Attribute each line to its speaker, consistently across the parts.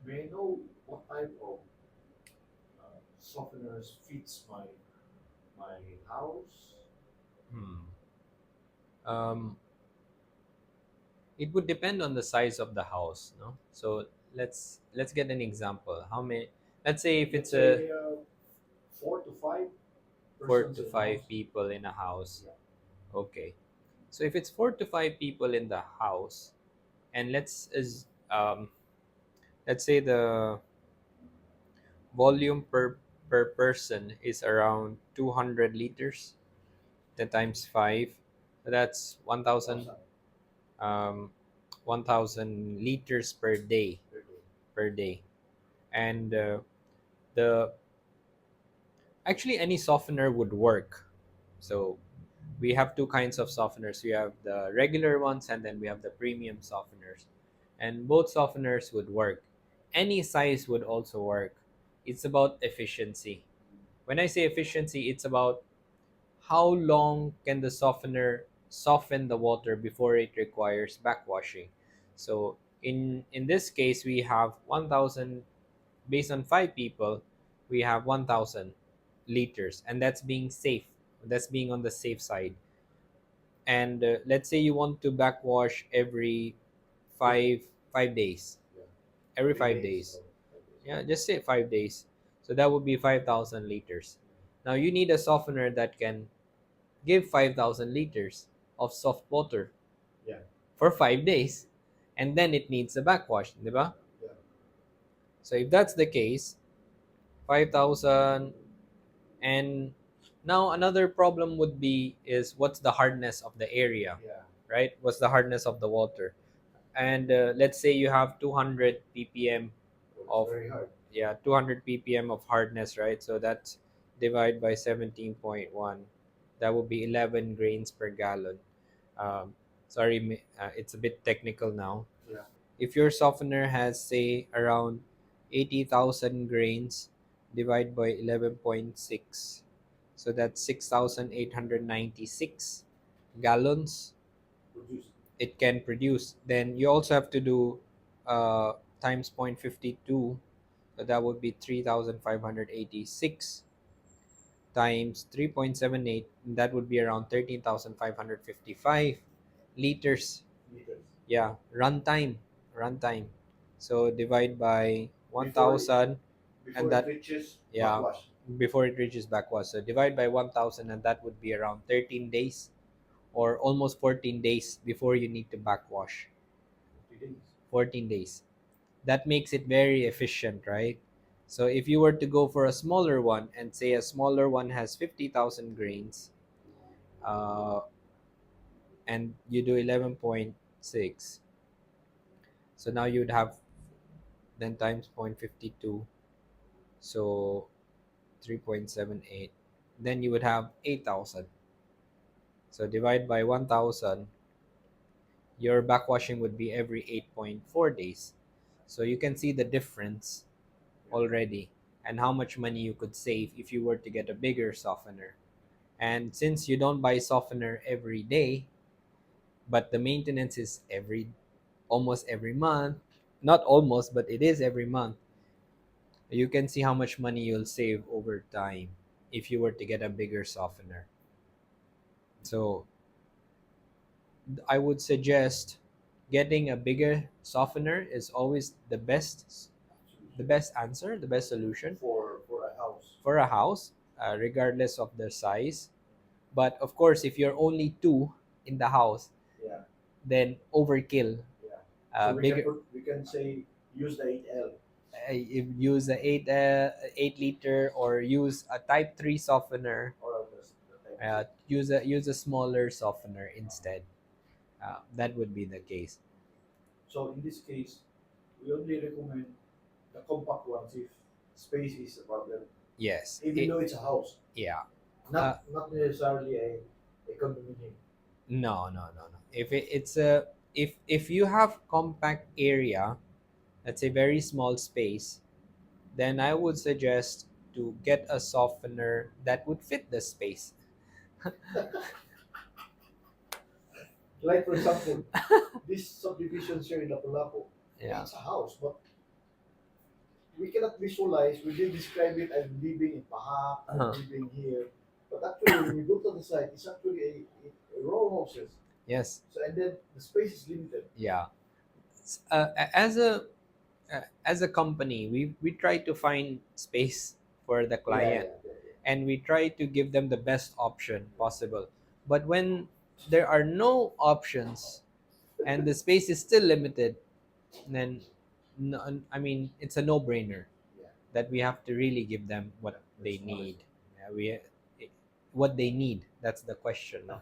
Speaker 1: May I know what type of softeners fits my house?
Speaker 2: Hmm. Um, it would depend on the size of the house, no? So let's get an example. How many? Let's say if
Speaker 1: Let's
Speaker 2: it's a
Speaker 1: say 4 to 5
Speaker 2: four
Speaker 1: persons
Speaker 2: to
Speaker 1: in the house.
Speaker 2: five people in a house.
Speaker 1: Yeah.
Speaker 2: Okay. So if it's 4 to 5 people in the house, and let's say the volume per person is around 200 liters, then times 5, that's 1000,
Speaker 1: 1,000
Speaker 2: um 1000 liters
Speaker 1: per day.
Speaker 2: per day. And the actually any softener would work. So we have two kinds of softeners. We have the regular ones, and then we have the premium softeners, and both softeners would work. Any size would also work. It's about efficiency. When I say efficiency, it's about how long can the softener soften the water before it requires backwashing. So in this case, we have 1000. Based on 5 people, we have 1000 liters, and that's being safe. That's being on the safe side. And let's say you want to backwash every
Speaker 1: Two,
Speaker 2: 5 days.
Speaker 1: yeah.
Speaker 2: Every
Speaker 1: 3 days
Speaker 2: 5 days.
Speaker 1: or 5 days.
Speaker 2: Yeah, just say 5 days. So that would be 5000 liters. Now you need a softener that can give 5000 liters of soft water
Speaker 1: Yeah.
Speaker 2: for 5 days, and then it needs a backwash, diba?
Speaker 1: Yeah.
Speaker 2: So if that's the case, 5000. And now another problem would be is what's the hardness of the area,
Speaker 1: Yeah.
Speaker 2: right? What's the hardness of the water? And let's say you have 200 ppm
Speaker 1: Oh, it's
Speaker 2: of,
Speaker 1: very hard.
Speaker 2: yeah, 200 ppm of hardness, right? So that's divide by 17.1. That would be 11 grains per gallon. um, Sorry, it's a bit technical now.
Speaker 1: Yeah.
Speaker 2: If your softener has, say, around 80,000 grains, divide by 11.6. So that's 6,896 gallons
Speaker 1: Produce.
Speaker 2: it can produce. Then you also have to do times 0.52. So that would be 3,586 times 3.78. That would be around 13,555 liters.
Speaker 1: Liters.
Speaker 2: Yeah, runtime. So divide by
Speaker 1: Before it
Speaker 2: 1000, and
Speaker 1: before it
Speaker 2: that,
Speaker 1: reaches
Speaker 2: yeah,
Speaker 1: backwash.
Speaker 2: before it reaches backwash. So divide by 1000, and that would be around 13 days or almost 14 days before you need to backwash.
Speaker 1: 3 days.
Speaker 2: 14 days. That makes it very efficient, right? So if you were to go for a smaller one, and say a smaller one has 50,000 grains, uh, and you do 11.6, so now you would have, then times 0.52, so 3.78, then you would have 8,000. So divide by 1000, your backwashing would be every 8.4 days. So you can see the difference
Speaker 1: Yeah.
Speaker 2: already, and how much money you could save if you were to get a bigger softener. And since you don't buy softener every day, but the maintenance is almost every month, not almost, but it is every month, you can see how much money you'll save over time if you were to get a bigger softener. So I would suggest getting a bigger softener is always the
Speaker 1: Solution.
Speaker 2: best answer, the best solution
Speaker 1: For a house.
Speaker 2: for a house, regardless of the size. But of course, if you're only two in the house,
Speaker 1: Yeah.
Speaker 2: then overkill.
Speaker 1: Yeah. So
Speaker 2: Bigger,
Speaker 1: we can say use the 8L.
Speaker 2: if use a 8 liter, or use a type 3 softener.
Speaker 1: Or the type C.
Speaker 2: Use a smaller softener instead. That would be the case.
Speaker 1: So in this case, we only recommend the compact ones if space is a problem,
Speaker 2: Yes.
Speaker 1: even though it's a house,
Speaker 2: Yeah. uh,
Speaker 1: not necessarily a condominium.
Speaker 2: no, no, no, no. It's a, if you have compact area, let's say very small space, then I would suggest to get a softener that would fit the space.
Speaker 1: Like for example, this subdivision here in Lapu-Lapu,
Speaker 2: Yeah.
Speaker 1: it's a house, but visualize, we did describe it as living in Pahak,
Speaker 2: Uh-huh.
Speaker 1: living here. But actually, when you go to the site, it's actually a row houses.
Speaker 2: Yes.
Speaker 1: So and then the space is limited.
Speaker 2: Yeah. As a company, we try to find space for the
Speaker 1: Yeah,
Speaker 2: client, and we try to give them the best option possible. But when there are no options and the space is still limited, then no, I mean it's a no-brainer
Speaker 1: yeah,
Speaker 2: that we have to really give them what they
Speaker 1: that's
Speaker 2: need.
Speaker 1: honest.
Speaker 2: Yeah, what they need. That's the question now.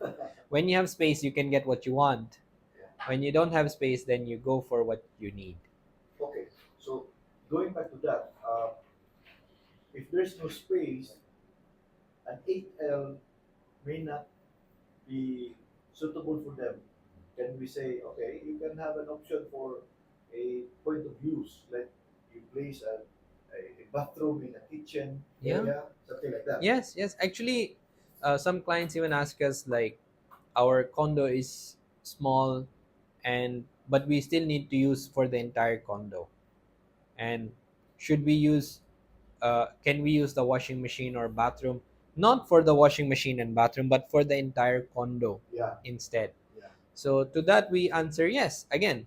Speaker 2: When you have space, you can get what you want.
Speaker 1: Yeah.
Speaker 2: When you don't have space, then you go for what you need.
Speaker 1: Okay, so going back to that, if there's no space, an 8L may not be suitable for them. Can we say, okay, you can have an option for a point of use, like you place a bathroom in a kitchen
Speaker 2: Yeah.
Speaker 1: area, something like that.
Speaker 2: Yes. Yes. Actually, some clients even ask us like, our condo is small, and but we still need to use for the entire condo. And should we use? Can we use the washing machine or bathroom? Not for the washing machine and bathroom, but for the entire condo
Speaker 1: Yeah,
Speaker 2: instead.
Speaker 1: yeah,
Speaker 2: So to that we answer yes. Again,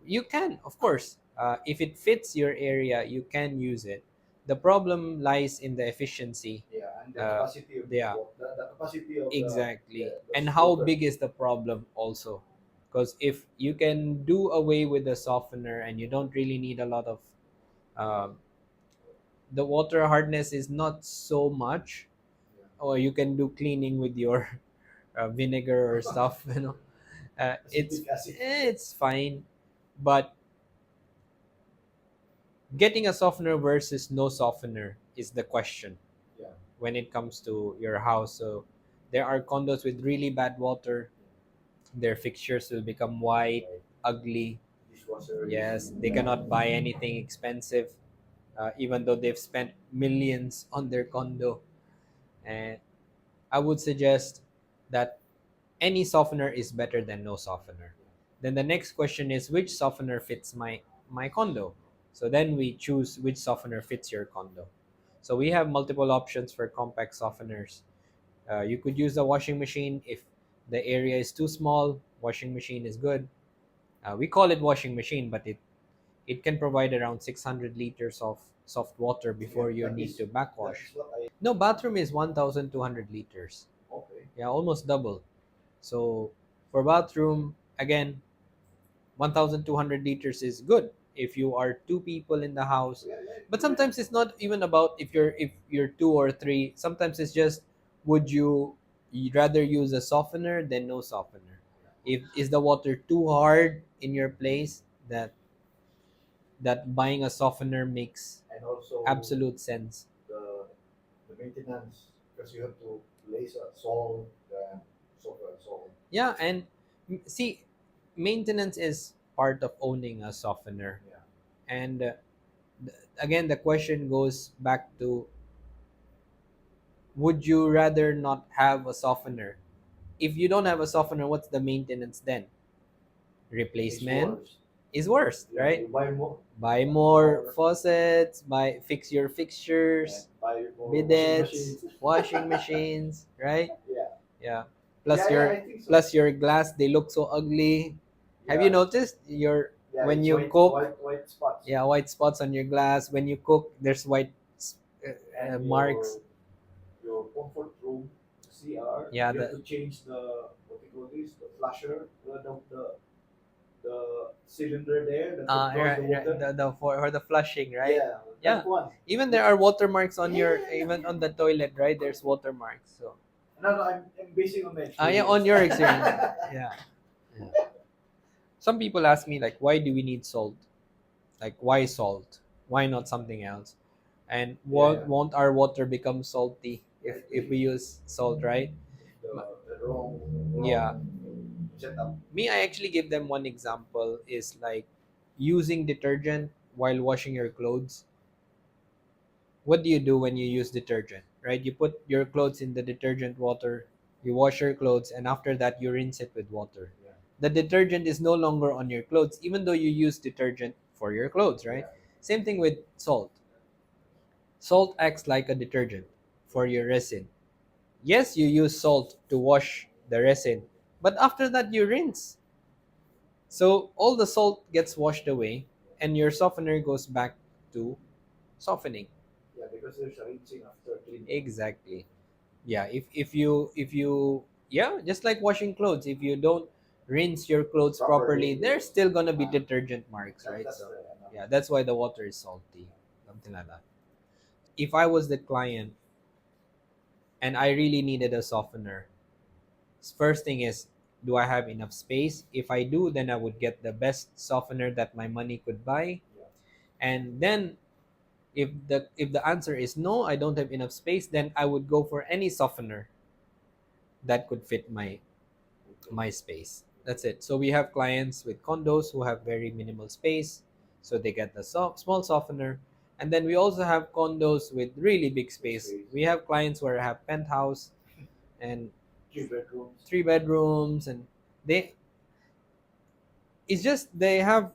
Speaker 2: you can, of course, if it fits your area, you can use it. The problem lies in the efficiency.
Speaker 1: yeah, and the
Speaker 2: Uh,
Speaker 1: capacity of
Speaker 2: yeah,
Speaker 1: the capacity of
Speaker 2: exactly.
Speaker 1: the
Speaker 2: And how
Speaker 1: water.
Speaker 2: big is the problem also? Because if you can do away with the softener and you don't really need a lot of, um, the water hardness is not so much,
Speaker 1: Yeah.
Speaker 2: or you can do cleaning with your vinegar or stuff, it's
Speaker 1: Acetic acid.
Speaker 2: it's fine. But getting a softener versus no softener is the question
Speaker 1: Yeah,
Speaker 2: when it comes to your house. So there are condos with really bad water. Their fixtures will become white,
Speaker 1: like
Speaker 2: ugly.
Speaker 1: dishwashers.
Speaker 2: Yes, they cannot buy anything expensive, even though they've spent millions on their condo. And I would suggest that any softener is better than no softener. Then the next question is, which softener fits my condo? So then we choose which softener fits your condo. So we have multiple options for compact softeners. You could use a washing machine if the area is too small. Washing machine is good. We call it washing machine, but it can provide around 600 liters of soft water
Speaker 1: Yeah,
Speaker 2: before you need to
Speaker 1: that
Speaker 2: backwash.
Speaker 1: is what I.
Speaker 2: No, bathroom is 1,200 liters.
Speaker 1: Okay.
Speaker 2: Yeah, almost double. So for bathroom, again, 1,200 liters is good if you are two people in the house.
Speaker 1: Yeah,
Speaker 2: But
Speaker 1: yeah,
Speaker 2: sometimes it's not even about if you're two or three. Sometimes it's just, would you rather use a softener than no softener? If is the water too hard in your place, that buying a softener makes
Speaker 1: and also
Speaker 2: absolute sense.
Speaker 1: the maintenance because you have to place a salt and so on.
Speaker 2: Yeah, and see, maintenance is part of owning a softener.
Speaker 1: Yeah.
Speaker 2: And again, the question goes back to, would you rather not have a softener? If you don't have a softener, what's the maintenance then?
Speaker 1: It's
Speaker 2: Replacement
Speaker 1: worse.
Speaker 2: is worse,
Speaker 1: Yeah,
Speaker 2: right?
Speaker 1: you buy more.
Speaker 2: Buy more
Speaker 1: More
Speaker 2: faucets, fix your
Speaker 1: and
Speaker 2: fixtures,
Speaker 1: buy more washing
Speaker 2: bidets,
Speaker 1: machines.
Speaker 2: washing machines, right?
Speaker 1: Yeah.
Speaker 2: Yeah.
Speaker 1: Yeah, yeah, I think so.
Speaker 2: Plus your glass, they look so ugly. Have you
Speaker 1: Yeah.
Speaker 2: noticed your
Speaker 1: Yeah,
Speaker 2: when
Speaker 1: it's
Speaker 2: you cook?
Speaker 1: white spots.
Speaker 2: Yeah, white spots on your glass. When you cook, there's white
Speaker 1: And
Speaker 2: marks.
Speaker 1: your comfort room, CR,
Speaker 2: Yeah,
Speaker 1: you have to change the what you call this, the flusher, the cylinder there that controls the
Speaker 2: right,
Speaker 1: water.
Speaker 2: for the flushing, right?
Speaker 1: Yeah,
Speaker 2: Yeah.
Speaker 1: that one.
Speaker 2: Even there are watermarks on your,
Speaker 1: Yeah.
Speaker 2: even on the toilet, right? There's watermarks. So
Speaker 1: No, no, I'm basing on my
Speaker 2: yeah,
Speaker 1: experience.
Speaker 2: on your experience. Yeah. Yeah. Some people ask me like, why do we need salt? Like, why salt? Why not something else? And
Speaker 1: Yeah, yeah.
Speaker 2: won't our water become salty
Speaker 1: Yeah,
Speaker 2: if we use salt, right?
Speaker 1: the wrong
Speaker 2: Yeah.
Speaker 1: setup.
Speaker 2: Me, I actually give them one example is like using detergent while washing your clothes. What do you do when you use detergent, right? You put your clothes in the detergent water, you wash your clothes, and after that you rinse it with water.
Speaker 1: Yeah,
Speaker 2: The detergent is no longer on your clothes even though you use detergent for your clothes, right?
Speaker 1: yeah,
Speaker 2: Same thing with salt. Salt acts like a detergent for your resin. Yes, you use salt to wash the resin, but after that you rinse. So all the salt gets washed away and your softener goes back to softening.
Speaker 1: Yeah, because there's a rinsing after cleaning.
Speaker 2: Exactly. Yeah, if you yeah, just like washing clothes, if you don't rinse your clothes properly,
Speaker 1: Properly,
Speaker 2: there's
Speaker 1: yes.
Speaker 2: still going to be detergent marks, right?
Speaker 1: That's
Speaker 2: So
Speaker 1: the
Speaker 2: yeah, that's why the water is salty. Something like that. If I was the client and I really needed a softener, first thing is, do I have enough space? If I do, then I would get the best softener that my money could buy.
Speaker 1: yeah.
Speaker 2: And then if the answer is no, I don't have enough space, then I would go for any softener that could fit
Speaker 1: Okay.
Speaker 2: my space. That's it. So we have clients with condos who have very minimal space, so they get the small softener. And then we also have condos with really big
Speaker 1: Big
Speaker 2: space.
Speaker 1: space.
Speaker 2: We have clients where have penthouse and
Speaker 1: 3 bedrooms.
Speaker 2: 3 bedrooms, and they it's just they have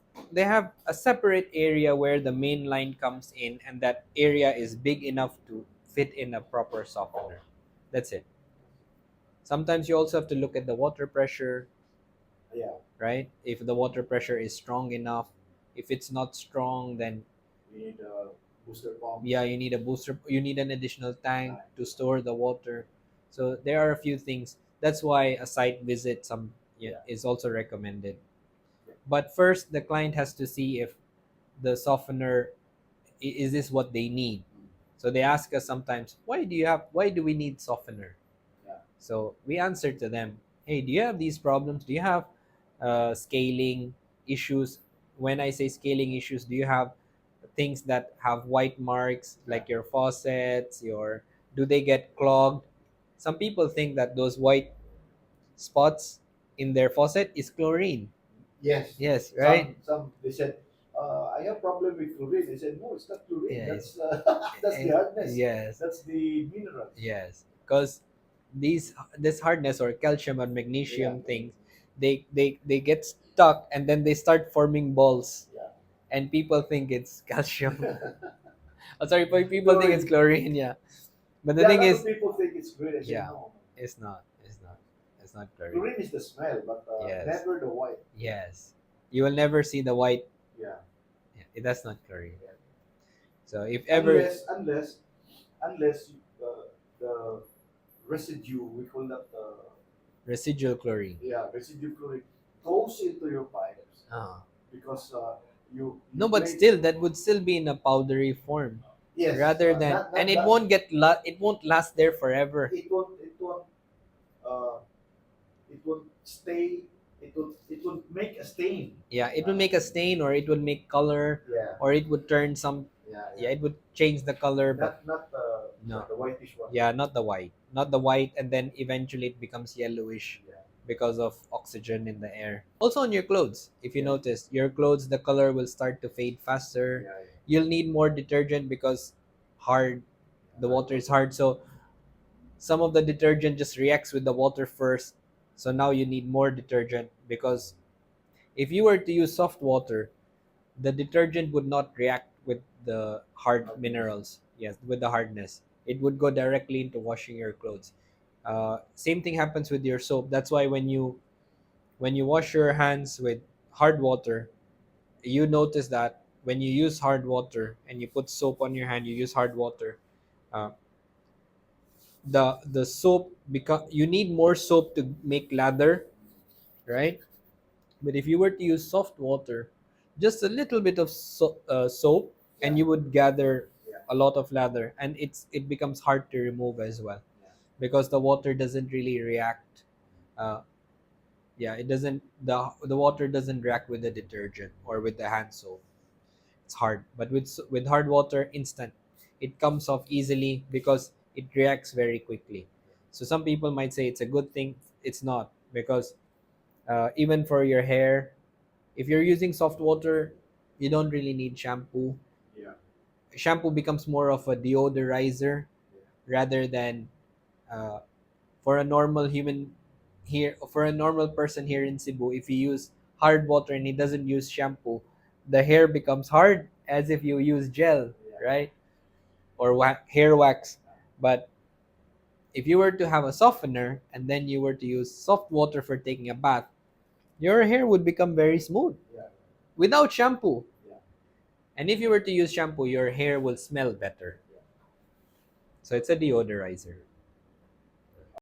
Speaker 2: a separate area where the main line comes in, and that area is big enough to fit in a proper softener. That's it. Sometimes you also have to look at the water pressure,
Speaker 1: Yeah,
Speaker 2: right? If the water pressure is strong enough. If it's not strong, then
Speaker 1: we need booster pumps.
Speaker 2: yeah, you need a booster, you need an additional tank to store the water. So there are a few things. That's why a site visit
Speaker 1: Yeah.
Speaker 2: is also recommended.
Speaker 1: Yeah.
Speaker 2: But first the client has to see if the softener, is this what they need.
Speaker 1: Mm.
Speaker 2: So they ask us sometimes, why do we need softener?
Speaker 1: Yeah.
Speaker 2: So we answer to them, hey, do you have these problems? Do you have scaling issues? When I say scaling issues, do you have things that have white marks,
Speaker 1: Yeah.
Speaker 2: like your faucets, do they get clogged? Some people think that those white spots in their faucet is chlorine.
Speaker 1: Yes.
Speaker 2: Yes, right?
Speaker 1: Some they said, I have problem with chlorine. They said, no, it's not chlorine.
Speaker 2: Yeah,
Speaker 1: That's the hardness.
Speaker 2: yes.
Speaker 1: That's the minerals.
Speaker 2: Yes, because this hardness or calcium and
Speaker 1: Yeah.
Speaker 2: magnesium things, they get stuck and then they start forming balls,
Speaker 1: Yeah.
Speaker 2: and people think it's calcium. Oh, sorry, people think it's
Speaker 1: Chlorine.
Speaker 2: chlorine. Yeah, but the
Speaker 1: Yeah, a
Speaker 2: thing
Speaker 1: lot of
Speaker 2: is,
Speaker 1: people think it's chlorine. I said,
Speaker 2: yeah,
Speaker 1: no.
Speaker 2: it's not. It's not. It's not chlorine.
Speaker 1: Chlorine is the smell, but
Speaker 2: Yes,
Speaker 1: never the white.
Speaker 2: yes. You will never see the white.
Speaker 1: Yeah.
Speaker 2: Yeah, that's not chlorine.
Speaker 1: Yeah.
Speaker 2: So if ever
Speaker 1: Unless the residue, we call that
Speaker 2: residual chlorine.
Speaker 1: yeah, residue chlorine goes into your pipes
Speaker 2: Ah.
Speaker 1: because you
Speaker 2: No, but
Speaker 1: play.
Speaker 2: still, that would still be in a powdery form,
Speaker 1: Yes,
Speaker 2: rather than,
Speaker 1: not
Speaker 2: and it
Speaker 1: that.
Speaker 2: won't it won't last there forever.
Speaker 1: It won't uh, it won't stay. It will make a stain.
Speaker 2: Yeah, it would make a stain, or it would make color,
Speaker 1: Yeah,
Speaker 2: or it would turn some.
Speaker 1: yeah,
Speaker 2: Yeah,
Speaker 1: yeah.
Speaker 2: it would change the color, but
Speaker 1: Not
Speaker 2: no.
Speaker 1: the whitish one.
Speaker 2: Yeah, not the white, and then eventually it becomes yellowish
Speaker 1: Yeah,
Speaker 2: because of oxygen in the air. Also on your clothes, if you
Speaker 1: yeah,
Speaker 2: notice, your clothes, the color will start to fade faster.
Speaker 1: yeah,
Speaker 2: You'll need more detergent because hard the water is hard. So some of the detergent just reacts with the water first. So now you need more detergent, because if you were to use soft water, the detergent would not react with the hard
Speaker 1: Hardness.
Speaker 2: minerals. Yes, with the hardness. It would go directly into washing your clothes. Same thing happens with your soap. That's why when you wash your hands with hard water, you notice that when you use hard water and you put soap on your hand, you use hard water. Uh, the soap, because you need more soap to make lather, right? But if you were to use soft water, just a little bit of soap, and
Speaker 1: yeah,
Speaker 2: you would gather
Speaker 1: yeah,
Speaker 2: a lot of lather, and it becomes hard to remove as well,
Speaker 1: yeah.
Speaker 2: because the water doesn't really react. Uh, yeah, it doesn't. The water doesn't react with the detergent or with the hand soap. It's hard, but with hard water, instant. It comes off easily because it reacts very quickly. So some people might say it's a good thing. It's not, because even for your hair, if you're using soft water, you don't really need shampoo.
Speaker 1: Yeah.
Speaker 2: Shampoo becomes more of a deodorizer, rather than uh, for a normal human here, for a normal person here in Cebu. If you use hard water and he doesn't use shampoo, the hair becomes hard as if you use gel,
Speaker 1: Yeah.
Speaker 2: right? or hair wax. But if you were to have a softener and then you were to use soft water for taking a bath, your hair would become very smooth
Speaker 1: Yeah.
Speaker 2: without shampoo.
Speaker 1: Yeah.
Speaker 2: And if you were to use shampoo, your hair will smell better.
Speaker 1: Yeah.
Speaker 2: So it's a deodorizer.